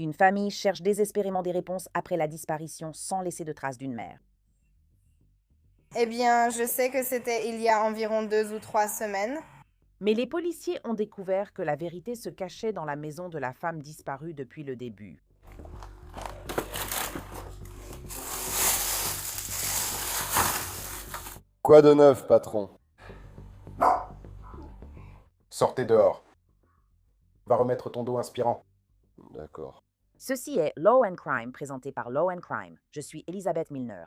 Une famille cherche désespérément des réponses après la disparition sans laisser de traces d'une mère. Eh bien, je sais que c'était il y a environ 2 ou 3 semaines. Mais les policiers ont découvert que la vérité se cachait dans la maison de la femme disparue depuis le début. Quoi de neuf, patron? Sortez dehors. Va remettre ton dos inspirant. D'accord. Ceci est Law and Crime, présenté par Law and Crime. Je suis Elisabeth Milner.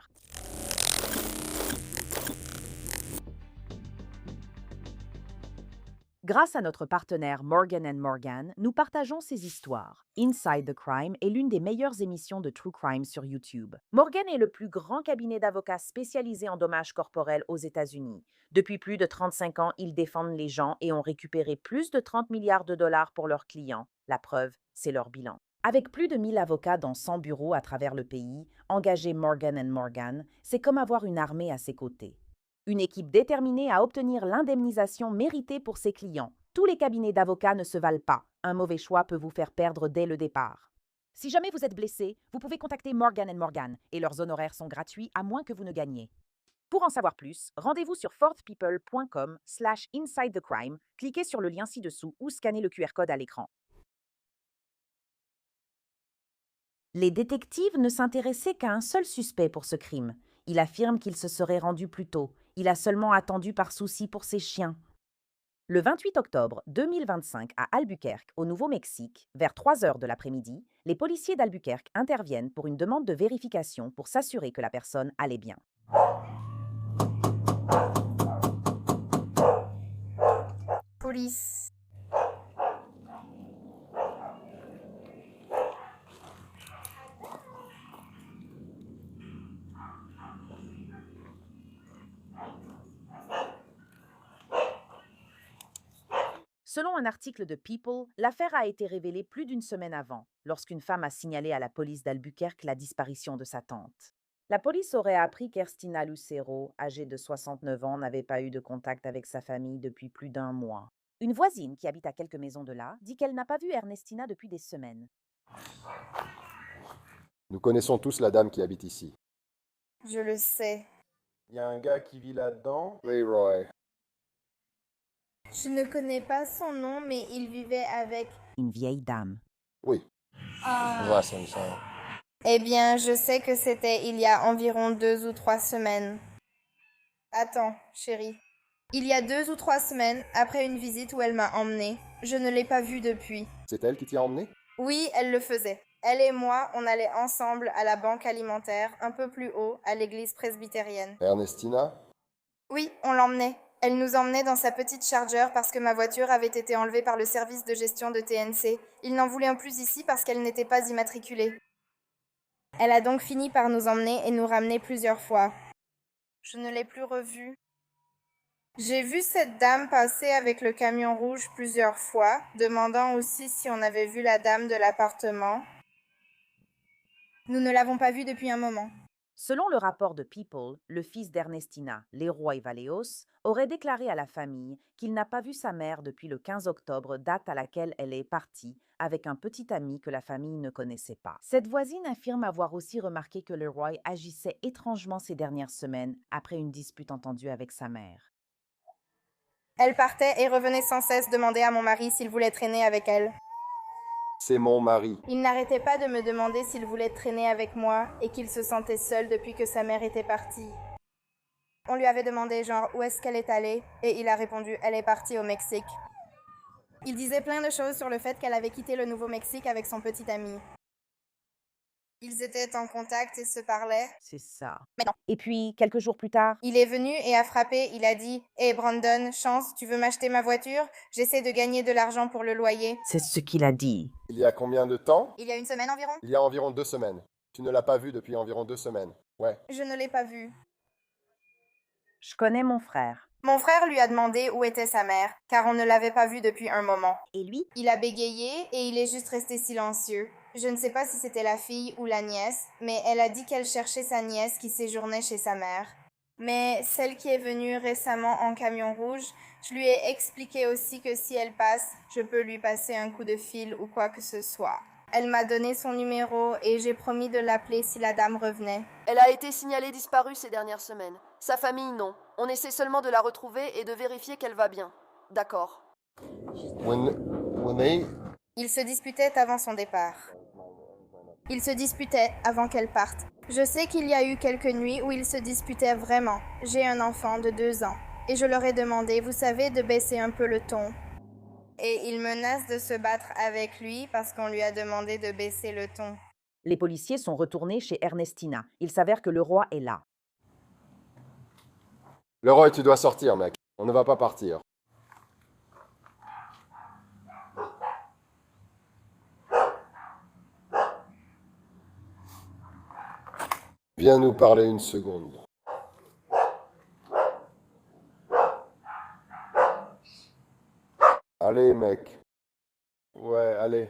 Grâce à notre partenaire Morgan Morgan, nous partageons ces histoires. Inside the Crime est l'une des meilleures émissions de True Crime sur YouTube. Morgan est le plus grand cabinet d'avocats spécialisé en dommages corporels aux États-Unis. Depuis plus de 35 ans, ils défendent les gens et ont récupéré plus de 30 milliards de dollars pour leurs clients. La preuve, c'est leur bilan. Avec plus de 1000 avocats dans 100 bureaux à travers le pays, engager Morgan Morgan, c'est comme avoir une armée à ses côtés. Une équipe déterminée à obtenir l'indemnisation méritée pour ses clients. Tous les cabinets d'avocats ne se valent pas. Un mauvais choix peut vous faire perdre dès le départ. Si jamais vous êtes blessé, vous pouvez contacter Morgan Morgan et leurs honoraires sont gratuits à moins que vous ne gagniez. Pour en savoir plus, rendez-vous sur fourthpeople.com/insidethecrime, cliquez sur le lien ci-dessous ou scannez le QR code à l'écran. Les détectives ne s'intéressaient qu'à un seul suspect pour ce crime. Il affirme qu'il se serait rendu plus tôt. Il a seulement attendu par souci pour ses chiens. Le 28 octobre 2025 à Albuquerque, au Nouveau-Mexique, vers 3 heures de l'après-midi, les policiers d'Albuquerque interviennent pour une demande de vérification pour s'assurer que la personne allait bien. Police. Selon un article de People, l'affaire a été révélée plus d'une semaine avant, lorsqu'une femme a signalé à la police d'Albuquerque la disparition de sa tante. La police aurait appris qu'Erstina Lucero, âgée de 69 ans, n'avait pas eu de contact avec sa famille depuis plus d'un mois. Une voisine qui habite à quelques maisons de là dit qu'elle n'a pas vu Ernestina depuis des semaines. Nous connaissons tous la dame qui habite ici. Je le sais. Il y a un gars qui vit là-dedans. Leroy. Je ne connais pas son nom, mais il vivait avec... Une vieille dame. Oui. Ouais, ça me semble. Eh bien, je sais que c'était il y a environ 2 ou 3 semaines. Attends, chérie. Il y a 2 ou 3 semaines, après une visite où elle m'a emmenée. Je ne l'ai pas vue depuis. C'est elle qui t'y a emmené? Oui, elle le faisait. Elle et moi, on allait ensemble à la banque alimentaire, un peu plus haut, à l'église presbytérienne. Ernestina? Oui, on l'emmenait. Elle nous emmenait dans sa petite Charger parce que ma voiture avait été enlevée par le service de gestion de TNC. Ils n'en voulaient plus ici parce qu'elle n'était pas immatriculée. Elle a donc fini par nous emmener et nous ramener plusieurs fois. Je ne l'ai plus revue. J'ai vu cette dame passer avec le camion rouge plusieurs fois, demandant aussi si on avait vu la dame de l'appartement. Nous ne l'avons pas vue depuis un moment. Selon le rapport de People, le fils d'Ernestina, Leroy Vallejos, aurait déclaré à la famille qu'il n'a pas vu sa mère depuis le 15 octobre, date à laquelle elle est partie, avec un petit ami que la famille ne connaissait pas. Cette voisine affirme avoir aussi remarqué que Leroy agissait étrangement ces dernières semaines après une dispute entendue avec sa mère. Elle partait et revenait sans cesse demander à mon mari s'il voulait traîner avec elle. C'est mon mari. Il n'arrêtait pas de me demander s'il voulait traîner avec moi et qu'il se sentait seul depuis que sa mère était partie. On lui avait demandé genre où est-ce qu'elle est allée et il a répondu elle est partie au Mexique. Il disait plein de choses sur le fait qu'elle avait quitté le Nouveau-Mexique avec son petit ami. Ils étaient en contact et se parlaient. C'est ça. Mais non. Et puis, quelques jours plus tard, Il est venu et a frappé, il a dit « Hé Brandon, chance, tu veux m'acheter ma voiture? J'essaie de gagner de l'argent pour le loyer. » c'est ce qu'il a dit. Il y a combien de temps? Il y a une semaine environ? Il y a environ 2 semaines. Tu ne l'as pas vu depuis environ 2 semaines. Ouais. Je ne l'ai pas vu. Je connais mon frère. Mon frère lui a demandé où était sa mère, car on ne l'avait pas vue depuis un moment. Et lui? Il a bégayé et il est juste resté silencieux. Je ne sais pas si c'était la fille ou la nièce, mais elle a dit qu'elle cherchait sa nièce qui séjournait chez sa mère. Mais celle qui est venue récemment en camion rouge, je lui ai expliqué aussi que si elle passe, je peux lui passer un coup de fil ou quoi que ce soit. Elle m'a donné son numéro et j'ai promis de l'appeler si la dame revenait. Elle a été signalée disparue ces dernières semaines. Sa famille, non. On essaie seulement de la retrouver et de vérifier qu'elle va bien. D'accord. When they... Ils se disputaient avant son départ. Ils se disputaient avant qu'elle parte. Je sais qu'il y a eu quelques nuits où ils se disputaient vraiment. J'ai un enfant de 2 ans. Et je leur ai demandé, vous savez, de baisser un peu le ton. Et ils menacent de se battre avec lui parce qu'on lui a demandé de baisser le ton. Les policiers sont retournés chez Ernestina. Il s'avère que le roi est là. Le Roy, tu dois sortir, mec. On ne va pas partir. Viens nous parler une seconde. Allez, mec. Ouais, allez.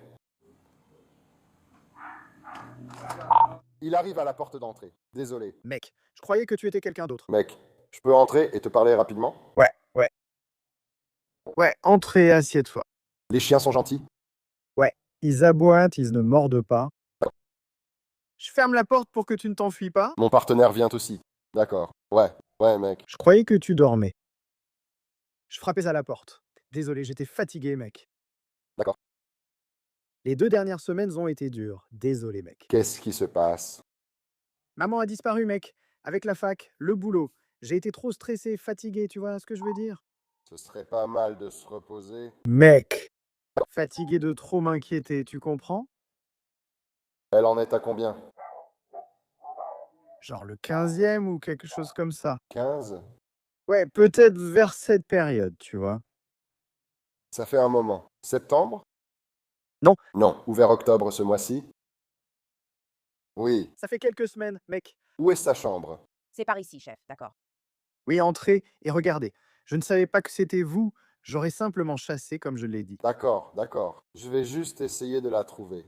Il arrive à la porte d'entrée. Désolé. Mec, je croyais que tu étais quelqu'un d'autre. Mec, je peux entrer et te parler rapidement? Ouais. Ouais, entre et assieds-toi. Les chiens sont gentils? Ils aboient, ils ne mordent pas. Je ferme la porte pour que tu ne t'enfuis pas. Mon partenaire vient aussi. D'accord. Ouais, mec. Je croyais que tu dormais. Je frappais à la porte. Désolé, j'étais fatigué, mec. D'accord. Les 2 dernières semaines ont été dures. Désolé, mec. Qu'est-ce qui se passe? Maman a disparu, mec. Avec la fac, le boulot. J'ai été trop stressé, fatigué, tu vois ce que je veux dire? Ce serait pas mal de se reposer. Mec. Fatigué de trop m'inquiéter, tu comprends? Elle en est à combien? Genre le 15e ou quelque chose comme ça. 15? Ouais, peut-être vers cette période, tu vois. Ça fait un moment. Septembre? Non. Non. Ouvert octobre ce mois-ci? Oui. Ça fait quelques semaines, mec. Où est sa chambre? C'est par ici, chef, d'accord. Oui, entrez et regardez. Je ne savais pas que c'était vous. J'aurais simplement chassé, comme je l'ai dit. D'accord. Je vais juste essayer de la trouver.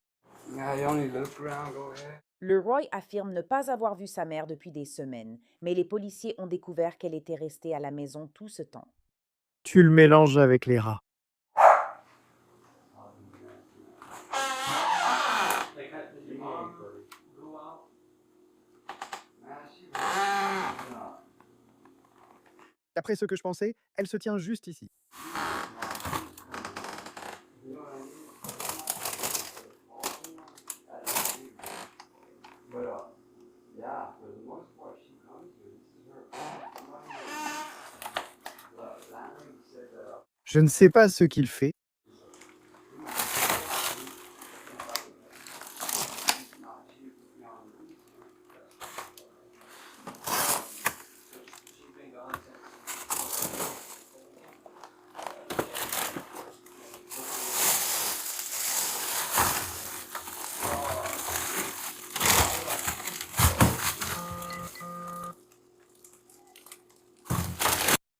Le Roy affirme ne pas avoir vu sa mère depuis des semaines, mais les policiers ont découvert qu'elle était restée à la maison tout ce temps. Tu le mélanges avec les rats. D'après ce que je pensais, elle se tient juste ici. Je ne sais pas ce qu'il fait.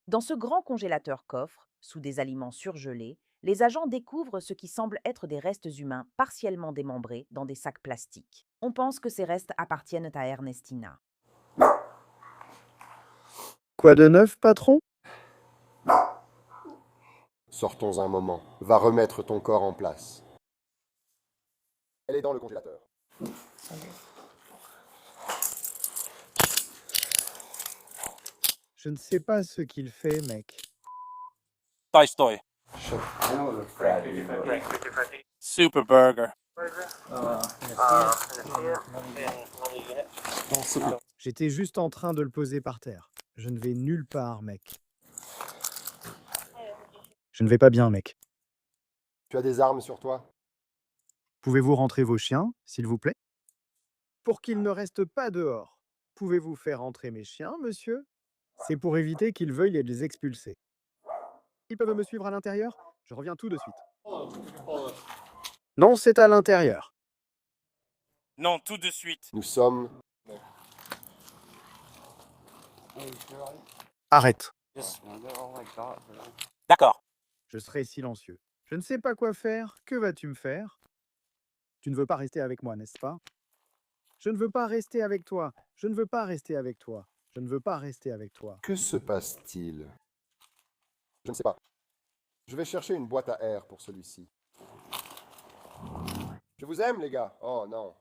Dans ce grand congélateur-coffre, sous des aliments surgelés, les agents découvrent ce qui semble être des restes humains partiellement démembrés dans des sacs plastiques. On pense que ces restes appartiennent à Ernestina. Quoi de neuf, patron? Sortons un moment. Va remettre ton corps en place. Elle est dans le congélateur. Je ne sais pas ce qu'il fait, mec. Toy Story. Super Burger. J'étais juste en train de le poser par terre. Je ne vais nulle part, mec. Je ne vais pas bien, mec. Tu as des armes sur toi? Pouvez-vous rentrer vos chiens, s'il vous plaît? Pour qu'ils ne restent pas dehors. Pouvez-vous faire entrer mes chiens, monsieur? C'est pour éviter qu'ils veuillent les expulser. Ils peuvent me suivre à l'intérieur? Je reviens tout de suite. Non, c'est à l'intérieur. Non, tout de suite. Nous sommes... Arrête. D'accord. Je serai silencieux. Je ne sais pas quoi faire. Que vas-tu me faire? Tu ne veux pas rester avec moi, n'est-ce pas? Je ne veux pas rester avec toi. Je ne veux pas rester avec toi. Je ne veux pas rester avec toi. Que se passe-t-il? Je ne sais pas. Je vais chercher une boîte à air pour celui-ci. Je vous aime, les gars. Oh non.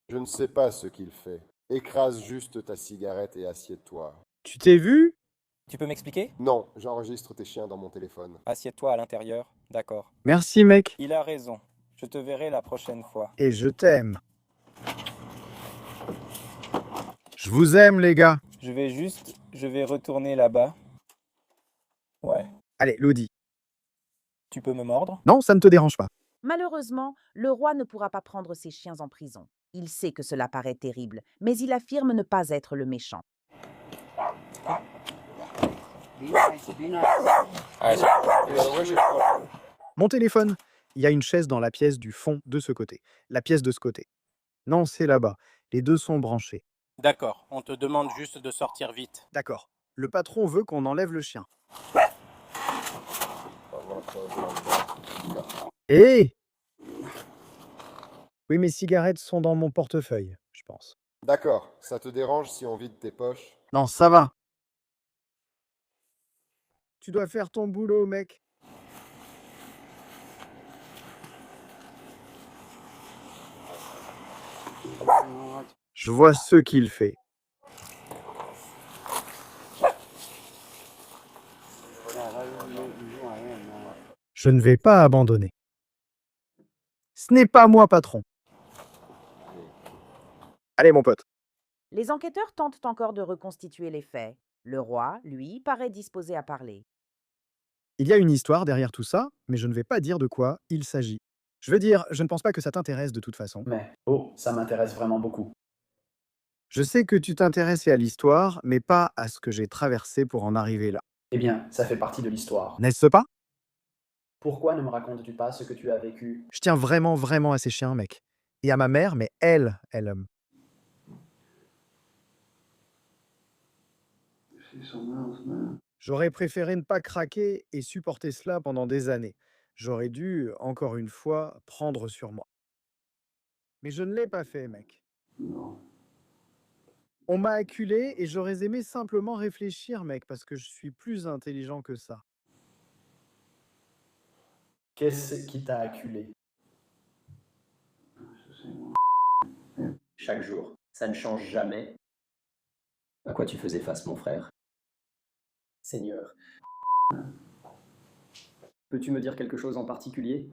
Je ne sais pas ce qu'il fait. Écrase juste ta cigarette et assieds-toi. Tu t'es vu? Tu peux m'expliquer? Non, j'enregistre tes chiens dans mon téléphone. Assieds-toi à l'intérieur. D'accord. Merci, mec. Il a raison. Je te verrai la prochaine fois. Et je t'aime. Je vous aime, les gars. Je vais retourner là-bas. Ouais. Allez, Lodi. Tu peux me mordre? Non, ça ne te dérange pas. Malheureusement, le roi ne pourra pas prendre ses chiens en prison. Il sait que cela paraît terrible, mais il affirme ne pas être le méchant. Mon téléphone. Il y a une chaise dans la pièce du fond de ce côté. La pièce de ce côté. Non, c'est là-bas. Les deux sont branchés. D'accord, on te demande juste de sortir vite. D'accord. Le patron veut qu'on enlève le chien. Hé! Oui, mes cigarettes sont dans mon portefeuille, je pense. D'accord, ça te dérange si on vide tes poches? Non, ça va. Tu dois faire ton boulot, mec. Je vois ce qu'il fait. Je ne vais pas abandonner. Ce n'est pas moi, patron. Allez, mon pote. Les enquêteurs tentent encore de reconstituer les faits. Le roi, lui, paraît disposé à parler. Il y a une histoire derrière tout ça, mais je ne vais pas dire de quoi il s'agit. Je veux dire, je ne pense pas que ça t'intéresse de toute façon. Mais, oh, ça m'intéresse vraiment beaucoup. Je sais que tu t'intéressais à l'histoire, mais pas à ce que j'ai traversé pour en arriver là. Eh bien, ça fait partie de l'histoire. N'est-ce pas? Pourquoi ne me racontes-tu pas ce que tu as vécu? Je tiens vraiment, vraiment à ces chiens, mec. Et à ma mère, mais elle. J'aurais préféré ne pas craquer et supporter cela pendant des années. J'aurais dû, encore une fois, prendre sur moi. Mais je ne l'ai pas fait, mec. On m'a acculé et j'aurais aimé simplement réfléchir, mec, parce que je suis plus intelligent que ça. Qu'est-ce qui t'a acculé? Chaque jour, ça ne change jamais. À quoi tu faisais face, mon frère? Seigneur. Peux-tu me dire quelque chose en particulier?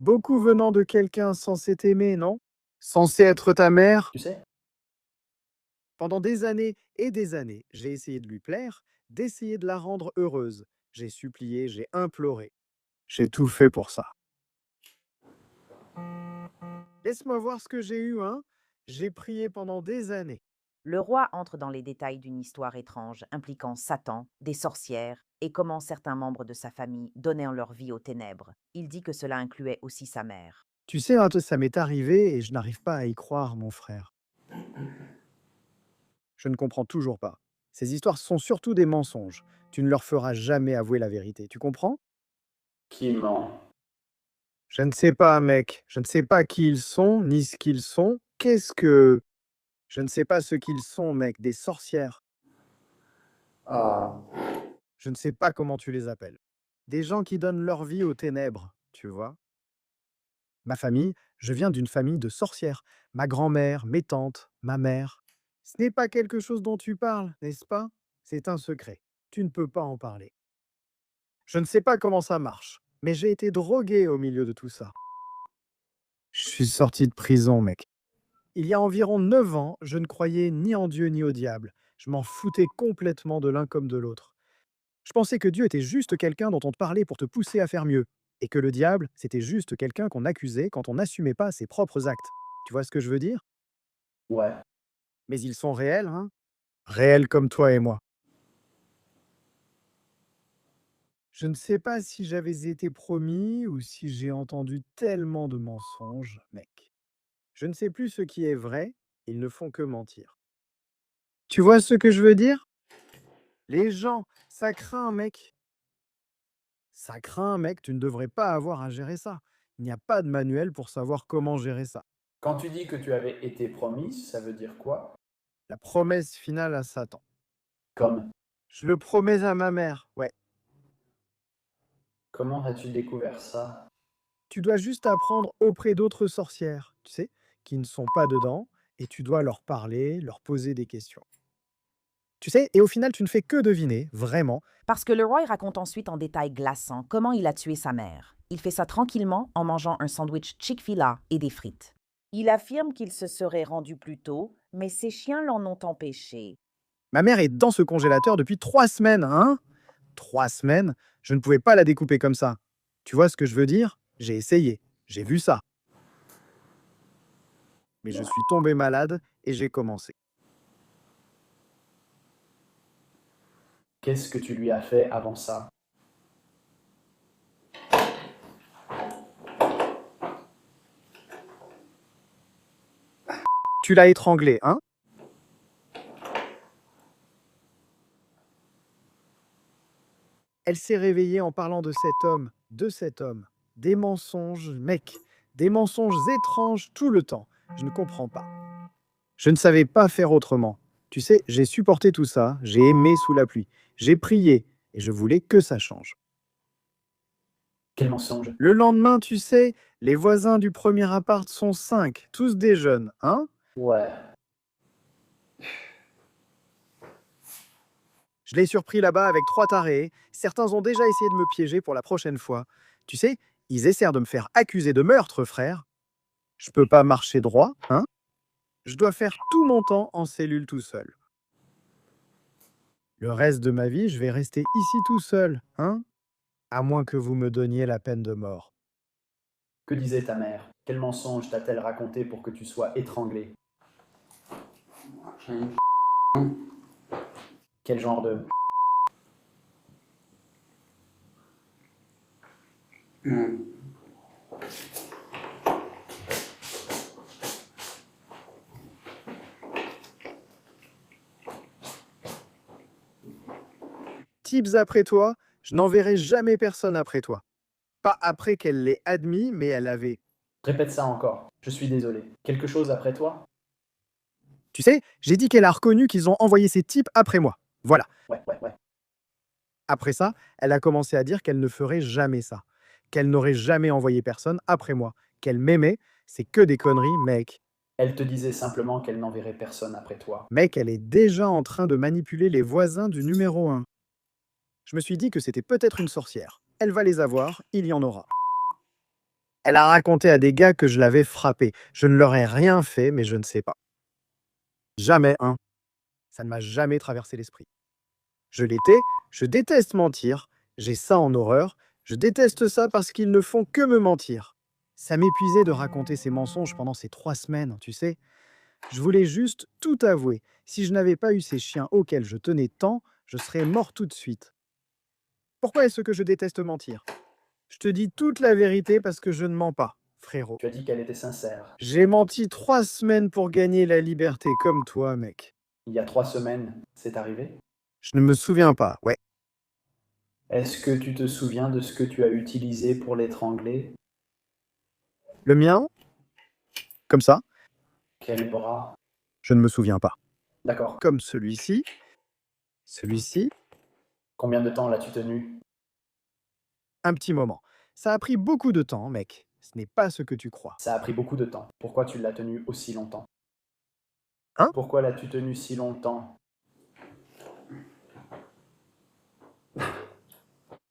Beaucoup venant de quelqu'un censé t'aimer, non? Censé être ta mère? Tu sais? Pendant des années et des années, j'ai essayé de lui plaire, d'essayer de la rendre heureuse. J'ai supplié, j'ai imploré. J'ai tout fait pour ça. Laisse-moi voir ce que j'ai eu, hein? J'ai prié pendant des années. Le roi entre dans les détails d'une histoire étrange impliquant Satan, des sorcières et comment certains membres de sa famille donnaient leur vie aux ténèbres. Il dit que cela incluait aussi sa mère. Tu sais, hein, ça m'est arrivé et je n'arrive pas à y croire, mon frère. Je ne comprends toujours pas. Ces histoires sont surtout des mensonges. Tu ne leur feras jamais avouer la vérité, tu comprends? Qui ment? Je ne sais pas, mec. Je ne sais pas qui ils sont, ni ce qu'ils sont. Qu'est-ce que... Je ne sais pas ce qu'ils sont, mec. Des sorcières. Ah. Je ne sais pas comment tu les appelles. Des gens qui donnent leur vie aux ténèbres, tu vois? Ma famille, je viens d'une famille de sorcières. Ma grand-mère, mes tantes, ma mère. Ce n'est pas quelque chose dont tu parles, n'est-ce pas? C'est un secret. Tu ne peux pas en parler. Je ne sais pas comment ça marche, mais j'ai été drogué au milieu de tout ça. Je suis sorti de prison, mec. Il y a environ 9 ans, je ne croyais ni en Dieu ni au diable. Je m'en foutais complètement de l'un comme de l'autre. Je pensais que Dieu était juste quelqu'un dont on te parlait pour te pousser à faire mieux, et que le diable, c'était juste quelqu'un qu'on accusait quand on n'assumait pas ses propres actes. Tu vois ce que je veux dire? Ouais. Mais ils sont réels, hein? Réels comme toi et moi. Je ne sais pas si j'avais été promis ou si j'ai entendu tellement de mensonges, mec. Je ne sais plus ce qui est vrai, ils ne font que mentir. Tu vois ce que je veux dire? Les gens, ça craint, mec. Ça craint, mec, tu ne devrais pas avoir à gérer ça. Il n'y a pas de manuel pour savoir comment gérer ça. Quand tu dis que tu avais été promise, ça veut dire quoi? La promesse finale à Satan. Comme? Je le promets à ma mère, ouais. Comment as-tu découvert ça? Tu dois juste apprendre auprès d'autres sorcières, tu sais, qui ne sont pas dedans, et tu dois leur parler, leur poser des questions. Tu sais, et au final, tu ne fais que deviner, vraiment. Parce que Leroy raconte ensuite en détail glaçant comment il a tué sa mère. Il fait ça tranquillement en mangeant un sandwich Chick-fil-A et des frites. Il affirme qu'il se serait rendu plus tôt, mais ses chiens l'en ont empêché. Ma mère est dans ce congélateur depuis 3 semaines, hein? 3 semaines? Je ne pouvais pas la découper comme ça. Tu vois ce que je veux dire? J'ai essayé, j'ai vu ça. Mais je suis tombé malade et j'ai commencé. Qu'est-ce que tu lui as fait avant ça? Tu l'as étranglé, hein? Elle s'est réveillée en parlant de cet homme. Des mensonges, mec, des mensonges étranges tout le temps. Je ne comprends pas. Je ne savais pas faire autrement. Tu sais, j'ai supporté tout ça, j'ai aimé sous la pluie, j'ai prié, et je voulais que ça change. Quel mensonge? Le lendemain, tu sais, les voisins du premier appart sont 5, tous des jeunes, hein? Ouais. Je l'ai surpris là-bas avec 3 tarés. Certains ont déjà essayé de me piéger pour la prochaine fois. Tu sais, ils essaient de me faire accuser de meurtre, frère. Je peux pas marcher droit, hein? Je dois faire tout mon temps en cellule tout seul. Le reste de ma vie, je vais rester ici tout seul, hein? À moins que vous me donniez la peine de mort. Que disait ta mère? Quel mensonge t'a-t-elle raconté pour que tu sois étranglé? Quel genre de... Tips après toi, je n'enverrai jamais personne après toi. Pas après qu'elle l'ait admis, mais elle avait. Répète ça encore. Je suis désolé. Quelque chose après toi? Tu sais, j'ai dit qu'elle a reconnu qu'ils ont envoyé ces types après moi. Voilà. Ouais. Après ça, elle a commencé à dire qu'elle ne ferait jamais ça. Qu'elle n'aurait jamais envoyé personne après moi. Qu'elle m'aimait, c'est que des conneries, mec. Elle te disait simplement qu'elle n'enverrait personne après toi. Mec, elle est déjà en train de manipuler les voisins du numéro 1. Je me suis dit que c'était peut-être une sorcière. Elle va les avoir, il y en aura. Elle a raconté à des gars que je l'avais frappé. Je ne leur ai rien fait, mais je ne sais pas. Jamais, hein. Ça ne m'a jamais traversé l'esprit. Je l'étais, je déteste mentir, j'ai ça en horreur, je déteste ça parce qu'ils ne font que me mentir. Ça m'épuisait de raconter ces mensonges pendant ces 3 semaines, tu sais. Je voulais juste tout avouer. Si je n'avais pas eu ces chiens auxquels je tenais tant, je serais mort tout de suite. Pourquoi est-ce que je déteste mentir? Je te dis toute la vérité parce que je ne mens pas, frérot. Tu as dit qu'elle était sincère. J'ai menti 3 semaines pour gagner la liberté, comme toi, mec. Il y a 3 semaines, c'est arrivé? Je ne me souviens pas, ouais. Est-ce que tu te souviens de ce que tu as utilisé pour l'étrangler? Le mien? Comme ça? Quel bras? Je ne me souviens pas. D'accord. Comme celui-ci. Celui-ci. Combien de temps l'as-tu tenu? Un petit moment. Ça a pris beaucoup de temps, mec. Ce n'est pas ce que tu crois. Ça a pris beaucoup de temps. Pourquoi tu l'as tenu aussi longtemps? Hein? Pourquoi l'as-tu tenu si longtemps?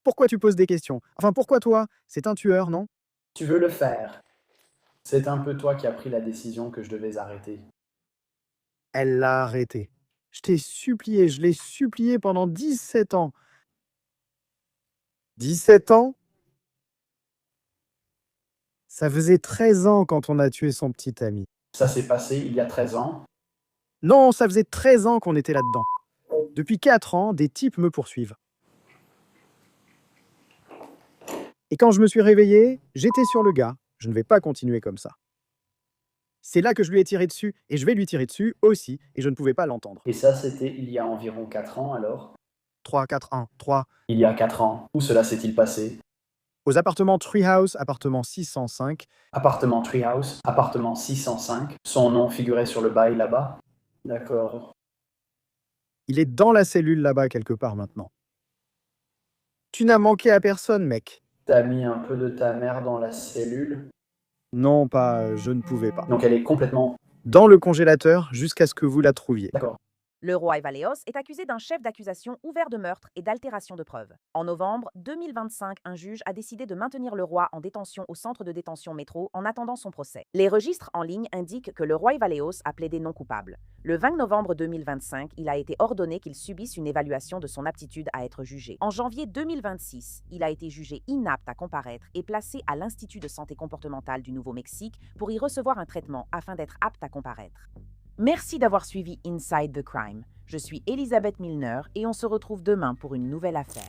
Pourquoi tu poses des questions? Enfin, pourquoi toi? C'est un tueur, non? Tu veux le faire. C'est un peu toi qui as pris la décision que je devais arrêter. Elle l'a arrêté. Je t'ai supplié, je l'ai supplié pendant 17 ans. 17 ans? Ça faisait 13 ans quand on a tué son petit ami. Ça s'est passé il y a 13 ans. Non, ça faisait 13 ans qu'on était là-dedans. Depuis 4 ans, des types me poursuivent. Et quand je me suis réveillé, j'étais sur le gars. Je ne vais pas continuer comme ça. C'est là que je lui ai tiré dessus, et je vais lui tirer dessus aussi, et je ne pouvais pas l'entendre. Et ça, c'était il y a environ 4 ans alors? 341-3. Il y a 4 ans. Où cela s'est-il passé? Aux appartements Treehouse, appartement 605. Appartement Treehouse, appartement 605. Son nom figurait sur le bail là-bas? D'accord. Il est dans la cellule là-bas quelque part maintenant. Tu n'as manqué à personne, mec. T'as mis un peu de ta mère dans la cellule? Non, pas, je ne pouvais pas. Donc elle est complètement... Dans le congélateur jusqu'à ce que vous la trouviez. D'accord. Le roi Evaleos est accusé d'un chef d'accusation ouvert de meurtre et d'altération de preuves. En novembre 2025, un juge a décidé de maintenir le roi en détention au centre de détention métro en attendant son procès. Les registres en ligne indiquent que le roi Evaleos a plaidé non coupable. Le 20 novembre 2025, il a été ordonné qu'il subisse une évaluation de son aptitude à être jugé. En janvier 2026, il a été jugé inapte à comparaître et placé à l'Institut de santé comportementale du Nouveau-Mexique pour y recevoir un traitement afin d'être apte à comparaître. Merci d'avoir suivi Inside the Crime. Je suis Elisabeth Milner et on se retrouve demain pour une nouvelle affaire.